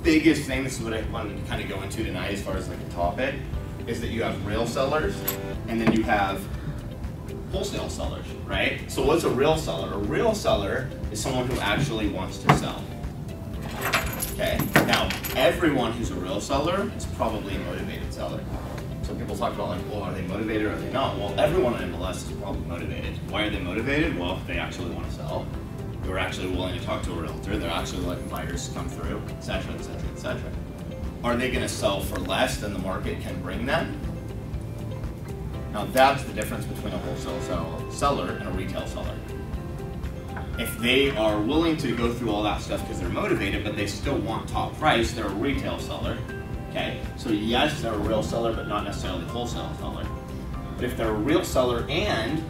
biggest thing, this is what I wanted to kind of go into tonight as far as like a topic, is that you have real sellers and then you have wholesale sellers, right? So what's a real seller? A real seller is someone who actually wants to sell. Okay, now everyone who's a real seller is probably a motivated seller. So people talk about like, well, are they motivated or are they not? Well, everyone in MLS is probably motivated. Why are they motivated? Well, they actually want to sell. They're actually willing to talk to a realtor. They're actually letting buyers come through, etc., etc., etc. Are they going to sell for less than the market can bring them? Now that's the difference between a wholesale seller and a retail seller. If they are willing to go through all that stuff because they're motivated, but they still want top price, they're a retail seller. Okay, so yes, they're a real seller, but not necessarily a wholesale seller. But if they're a real seller and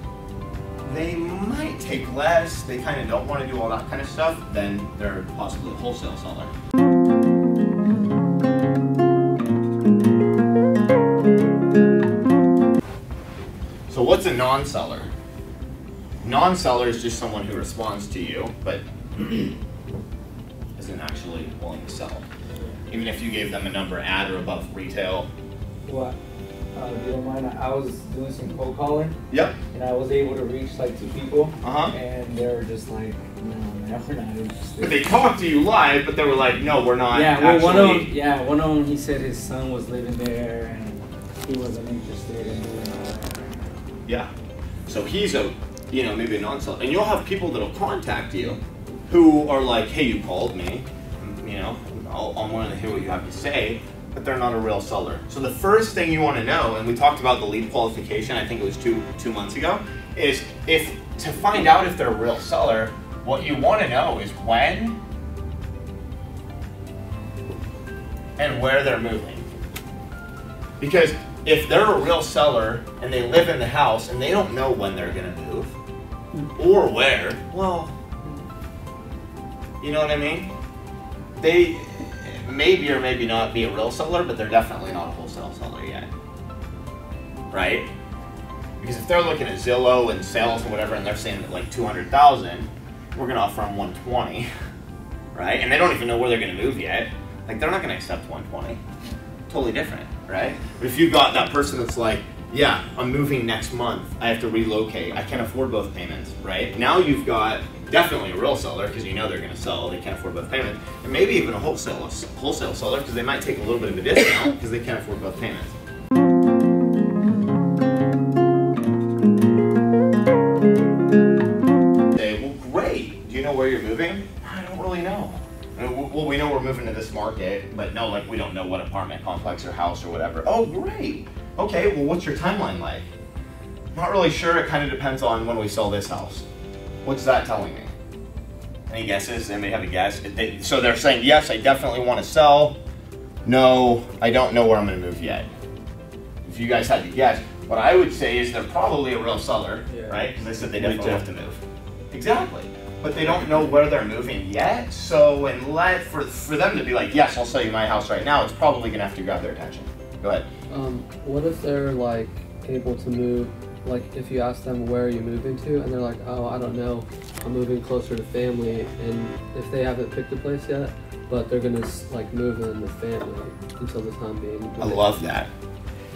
they might take less, they kind of don't want to do all that kind of stuff, then they're possibly a wholesale seller. So what's a non-seller? Non-seller is just someone who responds to you, but isn't actually willing to sell. Even if you gave them a number at or above retail. What? If you don't mind, I was doing some cold calling. Yep. And I was able to reach like 2 people. Uh-huh. And they were just like, no, man, we're not interested. But they talked to you live, but they were like, no, we're not. Yeah, well, actually... one of them, he said his son was living there and he wasn't interested in doing all that. Yeah. So he's a, maybe a non-seller. And you'll have people that'll contact you who are like, hey, you called me, I'm willing to hear what you have to say, but they're not a real seller. So the first thing you want to know, and we talked about the lead qualification, I think it was two months ago, is to find out if they're a real seller, what you want to know is when and where they're moving. Because if they're a real seller and they live in the house and they don't know when they're going to move or where, well, you know what I mean? They maybe or maybe not be a real seller, but they're definitely not a wholesale seller yet, right? Because if they're looking at Zillow and sales or whatever and they're saying that like 200,000, we're going to offer them 120, right? And they don't even know where they're going to move yet. Like they're not going to accept 120. Totally different, right? But if you've got that person that's like, yeah, I'm moving next month, I have to relocate, I can't afford both payments, right? Now you've got definitely a real seller because you know they're going to sell, they can't afford both payments, and maybe even a wholesale seller because they might take a little bit of a discount because they can't afford both payments. Say, well, great. Do you know where you're moving? I don't really know. Well, we know we're moving to this market, but no, like we don't know what apartment complex or house or whatever. Oh, great. Okay, well, what's your timeline like? Not really sure. It kind of depends on when we sell this house. What's that telling me? Any guesses? Anybody have a guess? So they're saying, yes, I definitely want to sell. No, I don't know where I'm going to move yet. If you guys had to guess, what I would say is they're probably a real seller, right? Because they said they definitely have to move. Exactly. But they don't know where they're moving yet. So for them to be like, yes, I'll sell you my house right now, it's probably going to have to grab their attention. Go ahead. What if they're like able to move, like if you ask them where are you moving to and they're like, oh, I don't know, I'm moving closer to family, and if they haven't picked a place yet, but they're gonna like move in with family until the time being. I love that.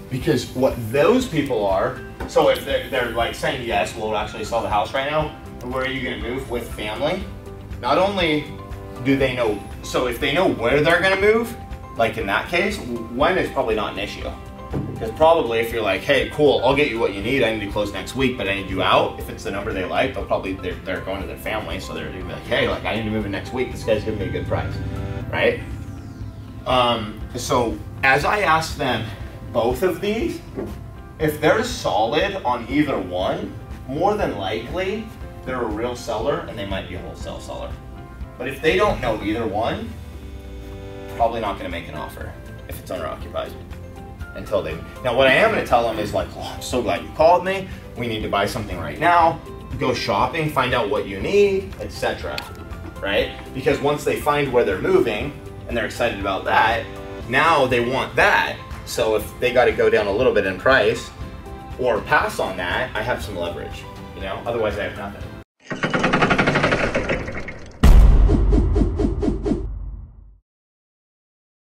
Because what those people are, so if they're like saying, yes, we'll actually sell the house right now, where are you gonna move with family? Not only do they know, so if they know where they're gonna move, like in that case, when is probably not an issue. Because probably if you're like, hey, cool, I'll get you what you need, I need to close next week, but I need you out, if it's the number they like, they're going to their family, so they're gonna be like, hey, like I need to move in next week, this guy's giving me a good price, right? So as I ask them both of these, if they're solid on either one, more than likely, they're a real seller and they might be a wholesale seller. But if they don't know either one, probably not going to make an offer if it's owner occupied until they. Now what I am going to tell them is like, oh, I'm so glad you called me. We need to buy something right now. Go shopping, find out what you need, etc. Right? Because once they find where they're moving and they're excited about that, now they want that. So if they got to go down a little bit in price or pass on that, I have some leverage. Otherwise I have nothing.